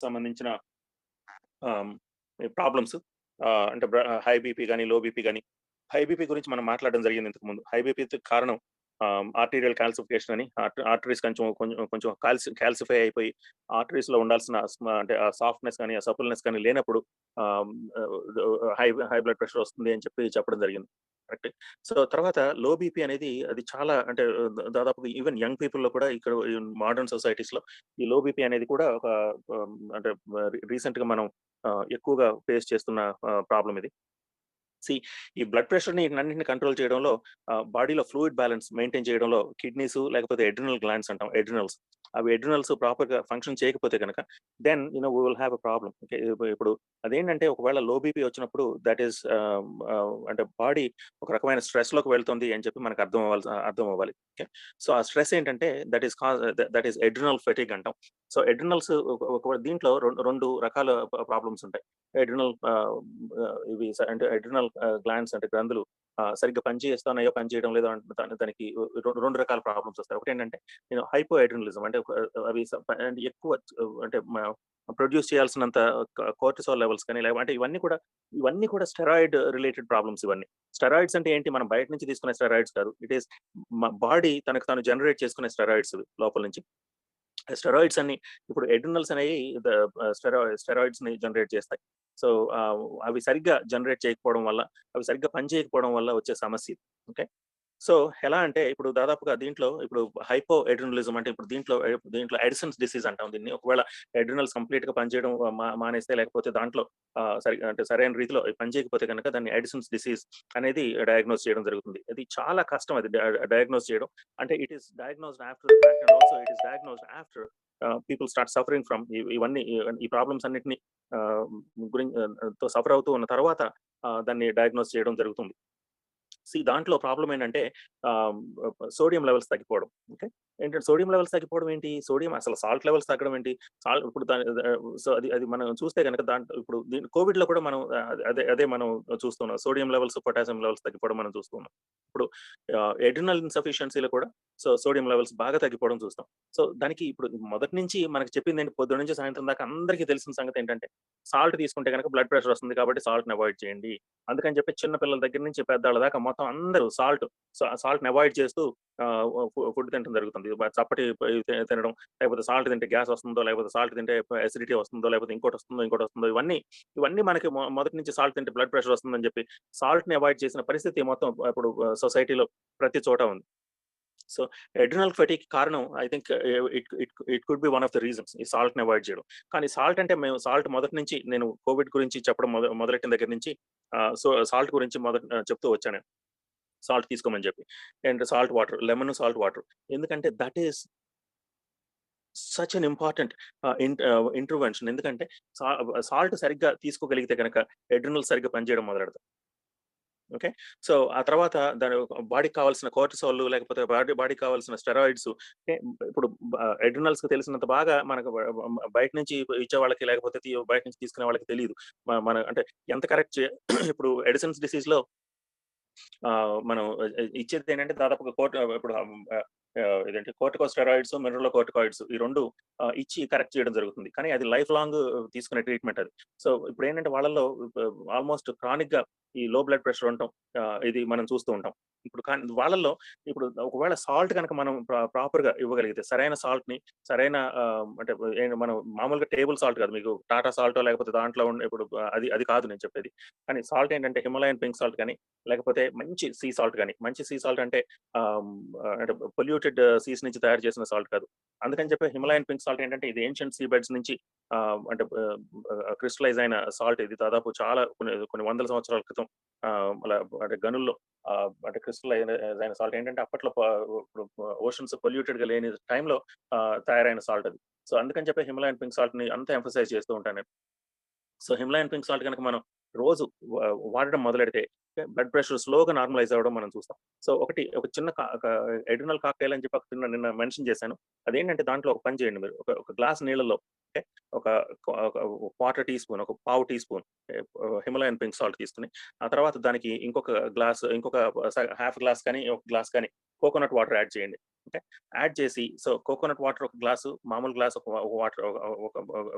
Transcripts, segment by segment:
సంబంధించిన ఆహ్, ప్రాబ్లమ్స్ అంటే హై బీపీ గాని, లో బీపీ గాని, హై బీపీ గురించి మనం మాట్లాడడం జరిగింది ఇంతకుముందు. హై బీపీకి కారణం ఆర్టీరియల్ కాల్సిఫికేషన్ అని ఆర్టరీస్ కొంచెం కొంచెం కొంచెం కాల్సిఫై అయిపోయి ఆర్టరీస్‌లో ఉండాల్సిన అంటే ఆ సాఫ్ట్‌నెస్ గాని, ఆ సపుల్‌నెస్ గాని లేనప్పుడు ఆహ్, హై బ్లడ్ ప్రెషర్ వస్తుంది అని చెప్పడం జరిగింది. కరెక్టే. సో, తర్వాత లో బీపీ అనేది అది చాలా అంటే దాదాపుగా ఈవెన్ యంగ్ పీపుల్‌లో కూడా ఇక్కడ మోడర్న్ సొసైటీస్‌లో ఈ లో బీపీ అనేది కూడా ఒక అంటే రీసెంట్‌గా మనం ఎక్కువగా ఫేస్ చేస్తున్న ప్రాబ్లమ్ ఇది. సీ ఈ బ్లడ్ ప్రెషర్‌ని ఈటినన్నిటిని కంట్రోల్ చేయడంలో బాడీలో ఫ్లూయిడ్ బ్యాలెన్స్ మెయింటైన్ చేయడంలో కిడ్నీస్ లేకపోతే అడ్రినల్ గ్లాండ్స్ అంటాం. అడ్రినల్స్. అవి అడ్రినల్స్ ప్రాపర్‌గా ఫంక్షన్ చేయకపోతే గనక then we will have a problem. Okay. ఇప్పుడు అదేంటంటే ఒకవేళ లో బీపీ వచ్చినప్పుడు థట్ ఈస్ అంటే బాడీ ఒక రకమైన స్ట్రెస్‌లోకి వెళ్తుంది అని చెప్పి మనకు అర్థం అవ్వాలి. ఓకే. సో, ఆ స్ట్రెస్ ఏంటంటే దట్ ఈస్ అడ్రినల్ ఫెటిగ్ అంటాం. సో, అడ్రినల్స్ ఒకవేళ దీంట్లో 2 రకాల ప్రాబ్లమ్స్ ఉంటాయి. అడ్రినల్ ఇవి అంటే అడ్రినల్ గ్లాండ్స్ అంటే గ్రంథులు సరిగ్గా పనిచేస్తున్నాయో, పనిచేయడం లేదో దానికి 2 రకాల ప్రాబ్లమ్స్ వస్తాయి. ఒకటేంటంటే హైపో అడ్రినలిజం అంటే అవి అంటే ఎక్కువ అంటే ప్రొడ్యూస్ చేయాల్సినంత కార్టిసాల్ లెవెల్స్ కానీ అంటే ఇవన్నీ కూడా స్టెరాయిడ్ రిలేటెడ్ ప్రాబ్లమ్స్ ఇవన్నీ. స్టెరాయిడ్స్ అంటే ఏంటి? మనం బయట నుంచి తీసుకునే స్టెరాయిడ్స్ కాదు. ఇట్ ఈస్ బాడీ తనకు తాను జనరేట్ చేసుకునే స్టెరాయిడ్స్ లోపల నుంచి. స్టెరాయిడ్స్ అన్ని ఇప్పుడు ఎడ్రినల్స్ అనేవి ద స్టెరాయిడ్స్‌ని జనరేట్ చేస్తాయి. సో, అవి సరిగ్గా జనరేట్ చేయకపోవడం వల్ల, అవి సరిగ్గా పని చేయకపోవడం వల్ల వచ్చే సమస్య ఇది. ఓకే. సో, ఎలా అంటే ఇప్పుడు దాదాపుగా దీంట్లో ఇప్పుడు హైపో అడ్రినలిజం అంటే ఇప్పుడు దీంట్లో అడిసన్స్ డిసీజ్ అంటాం దీన్ని. ఒకవేళ అడ్రినల్స్ కంప్లీట్‌గా పనిచేయడం మానేస్తే లేకపోతే దాంట్లో అంటే సరైన రీతిలో పని చేయకపోతే గనక దాన్ని అడిసన్స్ డిసీజ్ అనేది డయాగ్నోస్ చేయడం జరుగుతుంది. అది చాలా కష్టం అది డయాగ్నోస్ చేయడం. అంటే it is diagnosed after the fact and also it is diagnosed after people start suffering from ఇవన్నీ ఈ ప్రాబ్లమ్స్ అన్నిటిని ఆహ్, తో సఫర్ అవుతూ ఉన్న తర్వాత దాన్ని డయాగ్నోస్ చేయడం జరుగుతుంది. దాంట్లో ప్రాబ్లమ్ ఏంటంటే ఆహ్, సోడియం లెవెల్స్ తగ్గిపోవడం. ఓకే. ఏంటంటే సోడియం లెవెల్స్ తగ్గిపోవడం ఏంటి? సోడియం అసలు సాల్ట్ లెవెల్స్ తగ్గడం ఏంటి? ఇప్పుడు దాని సో, అది అది మనం చూస్తే గనక దాంట్లో ఇప్పుడు కోవిడ్‌లో కూడా మనం అదే అదే మనం చూస్తున్నాం. సోడియం లెవెల్స్, పొటాషియం లెవెల్స్ తగ్గిపోవడం మనం చూస్తున్నాం. ఇప్పుడు అడ్రినల్ ఇన్‌సఫిషియన్సీలో కూడా సోడియం లెవెల్స్ బాగా తగ్గిపోవడం చూస్తాం. సో, దానికి ఇప్పుడు మొదటి నుంచి మనకు చెప్పిందేంటి పొద్దున్న నుంచి సాయంత్రం దాకా అందరికీ తెలిసిన సంగతి ఏంటంటే సాల్ట్ తీసుకుంటే గనక బ్లడ్ ప్రెషర్ వస్తుంది కాబట్టి సాల్ట్‌ని అవాయిడ్ చేయండి. అందుకని చెప్పి చిన్న పిల్లల దగ్గర నుంచి పెద్దవాళ్ళ దాకా మొత్తం అందరూ సాల్ట్‌ని అవాయిడ్ చేస్తూ ఫుడ్ తినడం జరుగుతుంది. చప్పటి తినడం, లేకపోతే సాల్ట్ తింటే గ్యాస్ వస్తుందో, లేకపోతే సాల్ట్ తింటే అసిడిటీ వస్తుందో, లేకపోతే ఇంకోటొస్తుందో ఇవన్నీ మనకి మొదటి నుంచి సాల్ట్ తింటే బ్లడ్ ప్రెషర్ వస్తుందని చెప్పి సాల్ట్‌ని అవాయిడ్ చేసిన పరిస్థితి మొత్తం ఇప్పుడు సొసైటీలో ప్రతి చోట ఉంది. సో, అడ్రినల్ ఫటిగ్‌కి కారణం I think it could be one of the reasons ఈ సాల్ట్‌ని అవాయిడ్ చేయడం. కానీ సాల్ట్ అంటే మేము సాల్ట్ మొదటి నుంచి నేను కోవిడ్ గురించి చెప్పడం మొదలెట్టిన దగ్గర నుంచి సో, సాల్ట్ గురించి చెప్తూ వచ్చాను నేను. సాల్ట్ తీసుకోమని చెప్పి. And salt water, lemon, salt water. ఎందుకంటే that is such an important intervention. ఎందుకంటే సా సాల్ట్ సరిగ్గా తీసుకోగలిగితే గనక అడ్రినల్ సరిగ్గా పనిచేయడం మొదలెడతాయి. ఓకే. సో, ఆ తర్వాత దాని బాడీకి కావాల్సిన కార్టిసోల్ లేకపోతే బాడీకి కావాల్సిన స్టెరాయిడ్స్ అంటే ఇప్పుడు అడ్రినల్స్‌కి తెలిసినంత బాగా మనకు బయట నుంచి ఇచ్చే వాళ్ళకి లేకపోతే బయట నుంచి తీసుకునే వాళ్ళకి తెలీదు. మన అంటే ఎంత కరెక్ట్ ఇప్పుడు ఎడిసన్స్ డిసీజ్‌లో మనం ఇచ్చేదేంటంటే దాదాపుగా ఇప్పుడు ఇదేంటి కార్టికోస్టెరాయిడ్స్, మినరలోకార్టికాయిడ్స్ ఈ 2 ఇచ్చి కరెక్ట్ చేయడం జరుగుతుంది. కానీ అది లైఫ్ లాంగ్ తీసుకునే ట్రీట్‌మెంట్ అది. సో, ఇప్పుడేంటంటే వాళ్ళలో ఆల్‌మోస్ట్ క్రానిక్‌గా ఈ లో బ్లడ్ ప్రెషర్ ఉండటం ఇది మనం చూస్తూ ఉంటాం. కానీ వాళ్ళలో ఇప్పుడు ఒకవేళ సాల్ట్ గనక మనం ప్రాపర్‌గా ఇవ్వగలిగితే సరైన సాల్ట్‌ని సరైన అంటే మనం మామూలుగా టేబుల్ సాల్ట్ కాదు. మీకు టాటా సాల్టో లేకపోతే దాంట్లో ఉండే ఇప్పుడు అది అది కాదు నేను చెప్పేది. కానీ సాల్ట్ ఏంటంటే హిమాలయన్ పింక్ సాల్ట్ గాని లేకపోతే మంచి సీ సాల్ట్ గాని, మంచి సీ సాల్ట్ అంటే ఆహ్, అంటే పొల్యూటెడ్ సీస్ నుంచి తయారు చేసిన సాల్ట్ కాదు. అందుకని చెప్పి హిమాలయన్ పింక్ సాల్ట్ ఏంటంటే ఇది ఏన్షియంట్ సీ బెడ్స్ నుంచి అంటే క్రిస్టలైజ్ అయిన సాల్ట్ ఇది దాదాపు చాలా కొన్ని కొన్ని వందల సంవత్సరాల క్రితం అలా అంటే గనుల్లో అంటే క్రిస్టలైజ్ అయిన సాల్ట్ ఏంటంటే అప్పట్లో ఇప్పుడు ఓషన్స్ పొల్యూటెడ్‌గా లేని టైంలో తయారైన సాల్ట్ అది. సో, అందుకని చెప్పి హిమాలయన్ పింక్ సాల్ట్‌ని అంతా ఎంఫసైజ్ చేస్తూ ఉంటాను నేను. సో, హిమాలయన్ పింక్ సాల్ట్ గనక మనం రోజు వ వాడడం మొదలెడితే బ్లడ్ ప్రెషర్ స్లోగా నార్మలైజ్ అవ్వడం మనం చూస్తాం. సో, ఒక చిన్న అడ్రినల్ కాక్టెయిల్ అని చెప్పి నిన్న మెన్షన్ చేశాను. అదేంటంటే దాంట్లో ఒక పని చేయండి మీరు. ఒక ఒక గ్లాస్ నీళ్ళలో ఒక క్వార్టర్ టీ స్పూన్, ఒక పావు teaspoon Himalayan pink salt తీసుకొని, ఆ తర్వాత దానికి ఇంకొక హాఫ్ గ్లాస్ కానీ, ఒక గ్లాస్ కానీ కోకోనట్ వాటర్ యాడ్ చేయండి. ఓకే. యాడ్ చేసి సో కోకోనట్ వాటర్ ఒక గ్లాసు, మామూలు గ్లాస్ ఒక వాటర్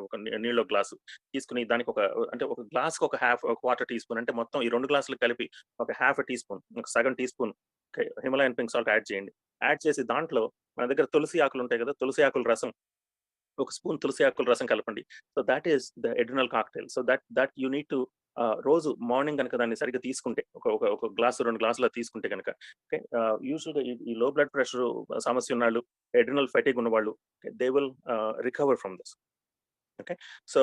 ఒక నీళ్ళు ఒక గ్లాసు తీసుకొని దానికి అంటే ఒక గ్లాస్‌కి ఒక క్వార్టర్ టీ స్పూన్ అంటే మొత్తం ఈ 2 గ్లాసులు కలిపి ఒక హాఫ్ టీ స్పూన్, ఒక సగం teaspoon Himalayan pink salt add చేయండి. యాడ్ చేసి దాంట్లో మన దగ్గర తులసి ఆకులు ఉంటాయి కదా! తులసి ఆకుల రసం ఒక స్పూన్ తులసి ఆకుల రసం కలపండి. So thought is the adrenal cocktail. So that you need to రోజు మార్నింగ్ గనక దాన్ని సరిగ్గా తీసుకుంటే ఒక గ్లాసు, 2 గ్లాసుల తీసుకుంటే గనక ఓకే. యూజువల్‌గా ఈ లో బ్లడ్ ప్రెషర్ సమస్య ఉన్నవాళ్ళు, ఎడ్రినల్ ఫెటిగ్ ఉన్నవాళ్ళు they will recover from this. Okay. So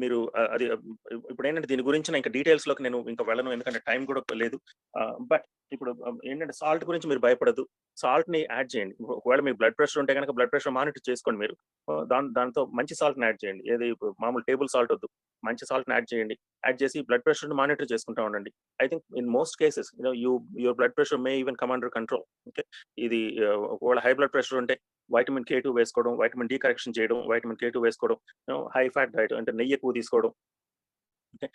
మీరు ఇప్పుడేంటంటే దీని గురించిన ఇంకా డీటెయిల్స్‌లోకి నేను ఇంకా వెళ్ళను. ఎందుకంటే టైం కూడా లేదు. బట్ ఇప్పుడు ఏంటంటే సాల్ట్ గురించి మీరు భయపడొద్దు. సాల్ట్‌ని యాడ్ చేయండి. ఒకవేళ మీకు బ్లడ్ ప్రెషర్ ఉంటే గనక బ్లడ్ ప్రెషర్ మానిటర్ చేసుకోండి మీరు. దాంతో మంచి సాల్ట్‌ని యాడ్ చేయండి. ఏది ఇప్పుడు మామూలు టేబుల్ సాల్ట్ వద్దు. మంచి సాల్ట్‌ని యాడ్ చేయండి. యాడ్ చేసి బ్లడ్ ప్రెషర్‌ని మానిటర్ చేసుకుంటా ఉండండి. I think in most cases your blood pressure may even come under control. Okay. ఇది ఒకవేళ హై బ్లడ్ ప్రెషర్ ఉంటే వైటమిన్ K2 వేసుకోవడం, వైటమిన్ డి కరెక్షన్ చేయడం, వైటమిన్ K2 వేసుకోవడం, హై ఫ్యాట్ డైట్ అంటే నెయ్యి ఎక్కువ తీసుకోవడం. ఓకే.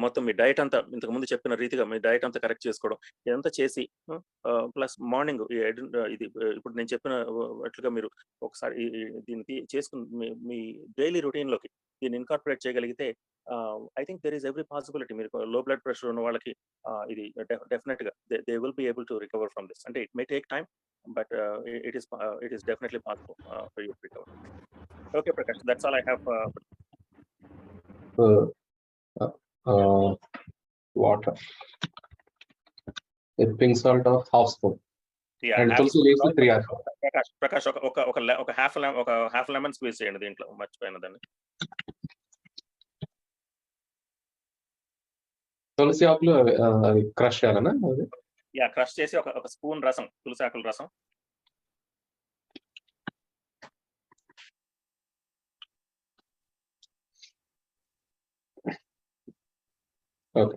మొత్తం మీ డైట్ అంతా ఇంతకుముందు చెప్పిన రీతిగా మీ డైట్ అంతా కరెక్ట్ చేసుకోవడం. ఇదంతా చేసి ప్లస్ మార్నింగ్ ఇది ఇప్పుడు నేను చెప్పిన అట్లుగా మీరు ఒకసారి దీన్ని చేసుకుని మీ డైలీ రొటీన్‌లోకి దీన్ని ఇన్కార్పొరేట్ చేయగలిగితే I think there is every possibility మీరు లో బ్లడ్ ప్రెషర్ ఉన్న వాళ్ళకి ఇది డెఫినిట్‌గా they will be able to recover from this. అంటే it may take time but it is definitely possible for you to recover. Okay Prakash. That's all I have Uh, uh, uh, Water. A pink salt of half spoon. Yeah! And half tulsi spoon leaves చాలు. 3 or 4. Prakash ఒక half lemon squeeze చేయండి దీంట్లో. మర్చిపోయాను దాన్ని. తులసి ఆకులు అవి crush చేయాలనా అది? Yeah! Crush చేసి ఒక స్పూన్ రసం, తులసి ఆకుల రసం. ఓకే.